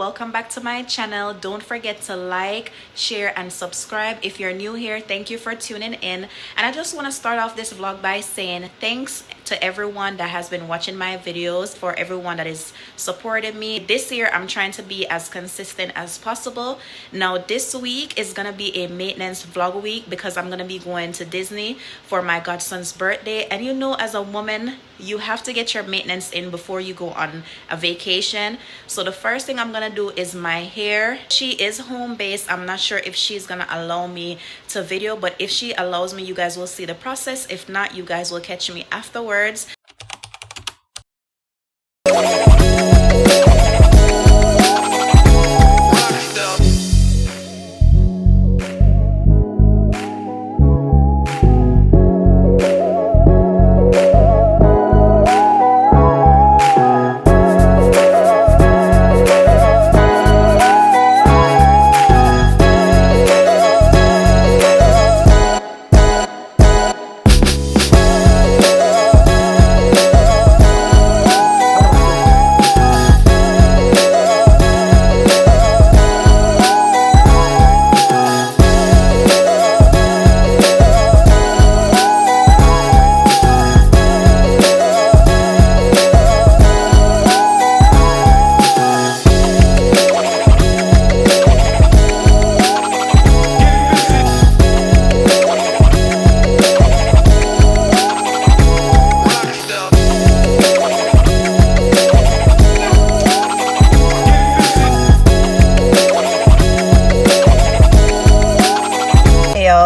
welcome back to my channel. Don't forget to like, share, and subscribe. If you're new here, thank you for tuning in. And I just want to start off this vlog by saying thanks to everyone that has been watching my videos, for everyone that is supporting me. This year I'm trying to be as consistent as possible. Now this week is gonna be a maintenance vlog week because I'm gonna be going to Disney for my godson's birthday. And you know, as a woman, you have to get your maintenance in before you go on a vacation. So the first thing I'm gonna do is my hair. She is home based. I'm not sure if she's gonna allow me to video, but if she allows me, you guys will see the process. If not, you guys will catch me afterwards.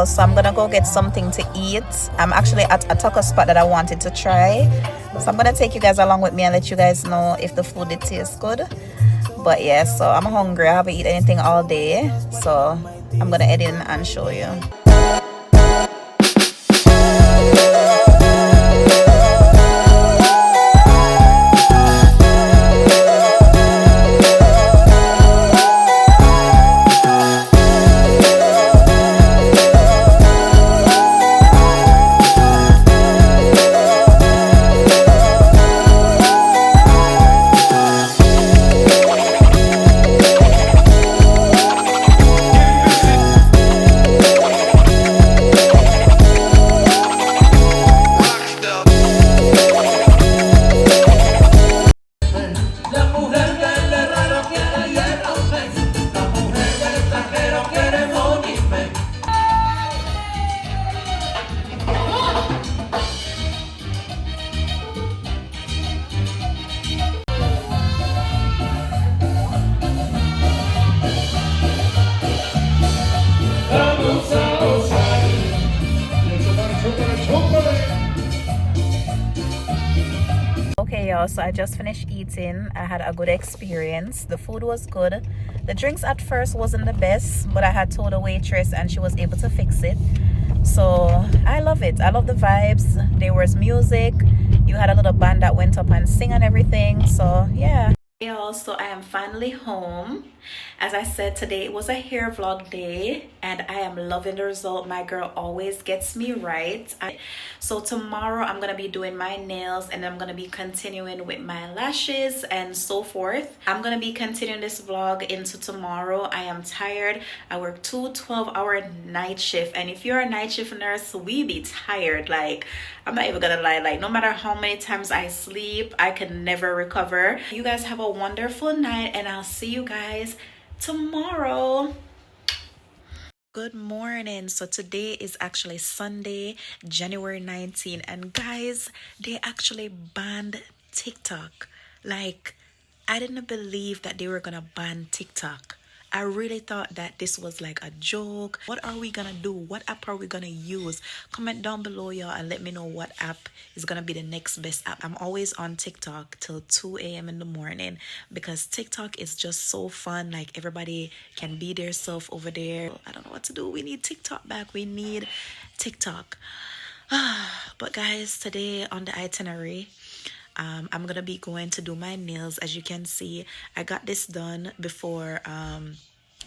So I'm gonna go get something to eat. I'm actually at a taco spot that I wanted to try, so I'm gonna take you guys along with me and let you guys know if the food it tastes good. But yeah, so I'm hungry. I haven't eaten anything all day, so I'm gonna head in and show you. Okay y'all, so I just finished eating. I had a good experience. The food was good. The drinks at first wasn't the best, but I had told the waitress and she was able to fix it. So I love it. I love the vibes. There was music. You had a little band that went up and sing and everything. So yeah. Hey y'all, so I am finally home. As I said, today it was a hair vlog day and I am loving the result. My girl always gets me right. So tomorrow I'm gonna be doing my nails and I'm gonna be continuing with my lashes and so forth. I'm gonna be continuing this vlog into tomorrow. I am tired. I work 2 12-hour night shift, and if you're a night shift nurse, we be tired. Like, I'm not even gonna lie, like no matter how many times I sleep, I can never recover. You guys have a wonderful night and I'll see you guys tomorrow. Good morning. So today is actually Sunday, January 19, and guys, they actually banned TikTok. Like, I didn't believe that they were gonna ban TikTok. I really thought that this was like a joke. What are we gonna do? What app are we gonna use? Comment down below, y'all, and let me know what app is gonna be the next best app. I'm always on TikTok till 2 a.m. in the morning because TikTok is just so fun. Like, everybody can be their self over there. I don't know what to do. We need TikTok back. We need TikTok. But guys, today on the itinerary, I'm gonna be going to do my nails. As you can see, I got this done before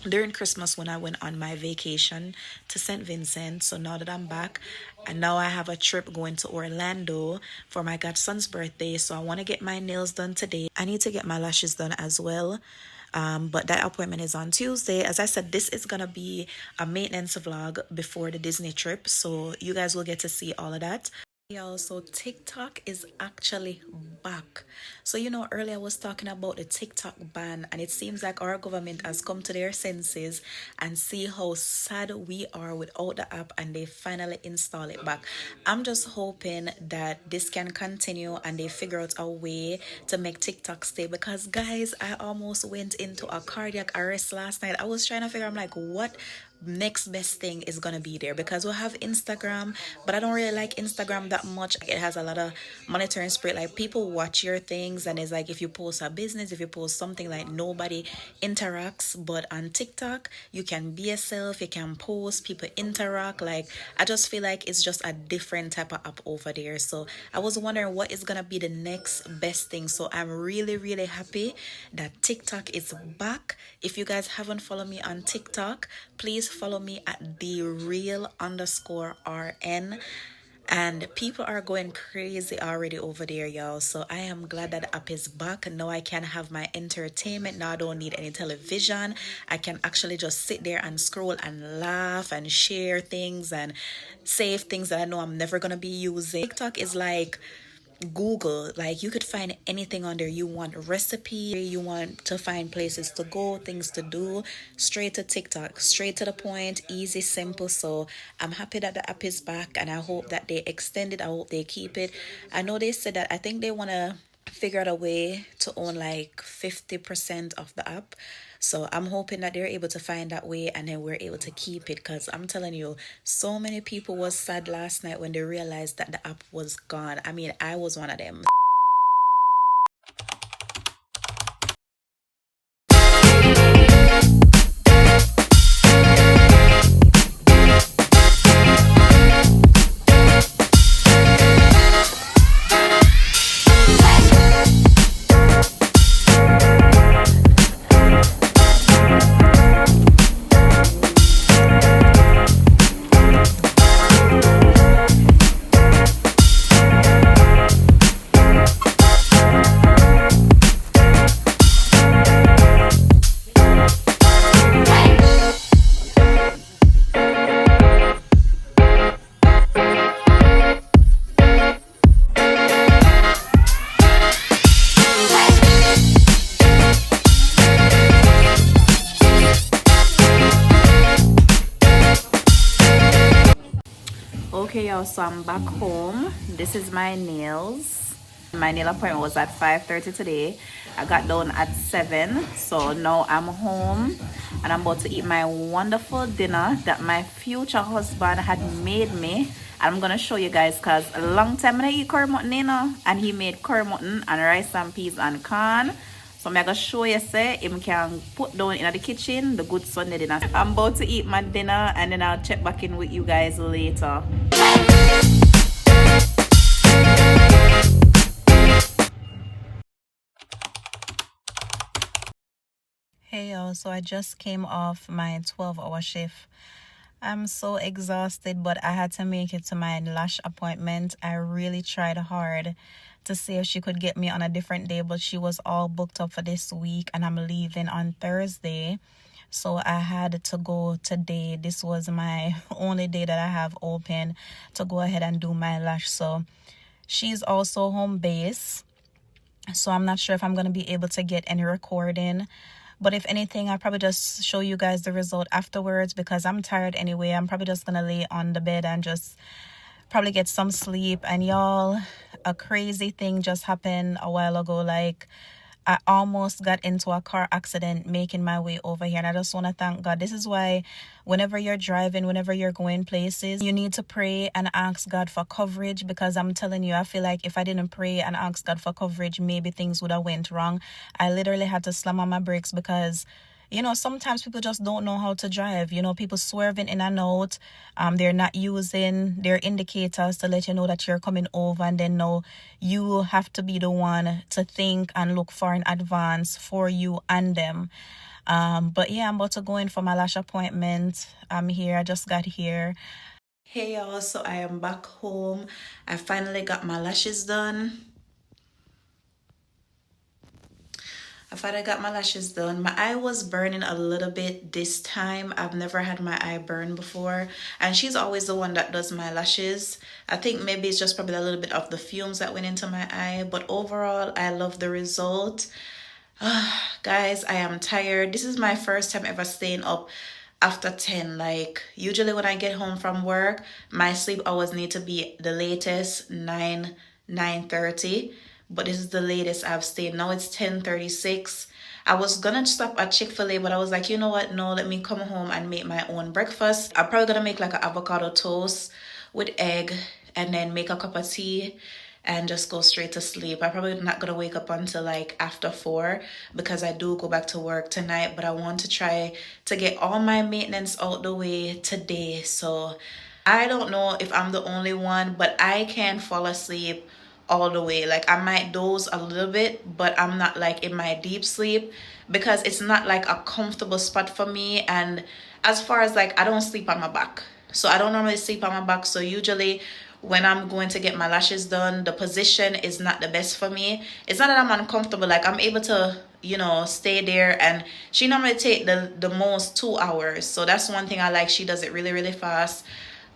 during Christmas when I went on my vacation to St. Vincent. So now that I'm back, and now I have a trip going to Orlando for my godson's birthday, so I want to get my nails done today. I need to get my lashes done as well. But that appointment is on Tuesday. As I said, this is gonna be a maintenance vlog before the Disney trip, so you guys will get to see all of that. Y'all, so TikTok is actually back. So, earlier I was talking about the TikTok ban, and it seems like our government has come to their senses and see how sad we are without the app, and they finally install it back. I'm just hoping that this can continue and they figure out a way to make TikTok stay, because, guys, I almost went into a cardiac arrest last night. I was trying to figure, I'm like, what next best thing is gonna be there, because we have Instagram, but I don't really like Instagram that much. It has a lot of monitoring spirit. Like, people watch your things, and it's like, if you post a business, if you post something, like, nobody interacts. But on TikTok, you can be yourself, you can post, people interact. Like, I just feel like it's just a different type of app over there. So I was wondering what is gonna be the next best thing. So I'm really, really happy that TikTok is back. If you guys haven't followed me on TikTok, please follow me at the real_RN. And people are going crazy already over there, y'all. So I am glad that the app is back. Now I can have my entertainment. Now I don't need any television. I can actually just sit there and scroll and laugh and share things and save things that I know I'm never gonna be using. TikTok is like Google. Like, you could find anything on there. You want a recipe, you want to find places to go, things to do, straight to TikTok, straight to the point, easy, simple. So I'm happy that the app is back, and I hope that they extend it. I hope they keep it. I know they said that, I think they want to figure out a way to own like 50% of the app. So I'm hoping that they're able to find that way, and then we're able to keep it, because I'm telling you, so many people was sad last night when they realized that the app was gone. I mean, I was one of them. Okay, y'all, so I'm back home. This is my nails. My nail appointment was at 5:30 today. I got done at 7. So now I'm home, and I'm about to eat my wonderful dinner that my future husband had made me. I'm gonna show you guys, because a long time I eat curry mutton, and he made curry mutton and rice and peas and corn. So I'm gonna show you, say, him can put down in the kitchen the good Sunday dinner. I'm about to eat my dinner, and then I'll check back in with you guys later. Hey y'all, so I just came off my 12-hour shift. I'm so exhausted, but I had to make it to my lash appointment. I really tried hard to see if she could get me on a different day, but she was all booked up for this week, and I'm leaving on Thursday. So I had to go today. This was my only day that I have open to go ahead and do my lash. So she's also home base, so I'm not sure if I'm going to be able to get any recording. But if anything, I'll probably just show you guys the result afterwards, because I'm tired anyway. I'm probably just going to lay on the bed and just probably get some sleep. And y'all, a crazy thing just happened a while ago. Like, I almost got into a car accident making my way over here, and I just want to thank God. This is why whenever you're driving, whenever you're going places, you need to pray and ask God for coverage, because I'm telling you, I feel like if I didn't pray and ask God for coverage, maybe things would have went wrong. I literally had to slam on my brakes, because sometimes people just don't know how to drive. People swerving in and out. They're not using their indicators to let you know that you're coming over, and then now you have to be the one to think and look far in advance for you and them. But yeah, I'm about to go in for my lash appointment. I'm here. I just got here. Hey y'all, so I am back home. I finally got my lashes done. I finally got my lashes done. My eye was burning a little bit this time. I've never had my eye burn before. And she's always the one that does my lashes. I think maybe it's just probably a little bit of the fumes that went into my eye. But overall, I love the result. Guys, I am tired. This is my first time ever staying up after 10. Like, usually when I get home from work, my sleep hours need to be the latest 9:30. But this is the latest I've stayed. Now it's 10:36. I was gonna stop at Chick-fil-A, but I was like, you know what? No, let me come home and make my own breakfast. I'm probably gonna make like an avocado toast with egg and then make a cup of tea and just go straight to sleep. I'm probably not gonna wake up until like after 4 because I do go back to work tonight, but I want to try to get all my maintenance out the way today. So I don't know if I'm the only one, but I can't fall asleep all the way. Like, I might doze a little bit, but I'm not like in my deep sleep because it's not like a comfortable spot for me. And as far as like, I don't sleep on my back, so I don't normally sleep on my back. So usually when I'm going to get my lashes done, the position is not the best for me. It's not that I'm uncomfortable, like I'm able to, you know, stay there. And she normally take the most 2 hours, so that's one thing I like. She does it really, really fast.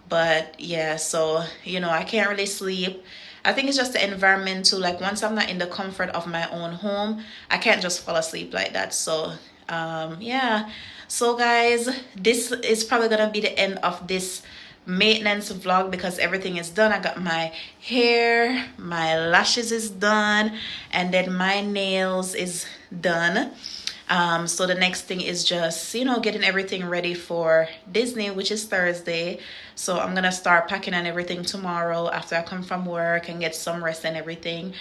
But yeah, so you know, I can't really sleep. I think it's just the environment too. Like, once I'm not in the comfort of my own home, I can't just fall asleep like that. So yeah. So guys, this is probably gonna be the end of this maintenance vlog because everything is done. I got my hair, my lashes is done, and then my nails is done. So the next thing is just, you know, getting everything ready for Disney, which is Thursday. So I'm gonna start packing and everything tomorrow after I come from work and get some rest and everything.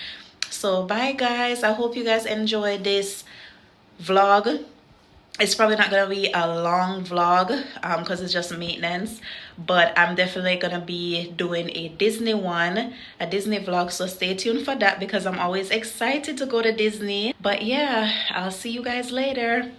So bye guys, I hope you guys enjoyed this vlog. It's probably not gonna be a long vlog because it's just maintenance, but I'm definitely gonna be doing a Disney vlog, so stay tuned for that because I'm always excited to go to Disney. But yeah, I'll see you guys later.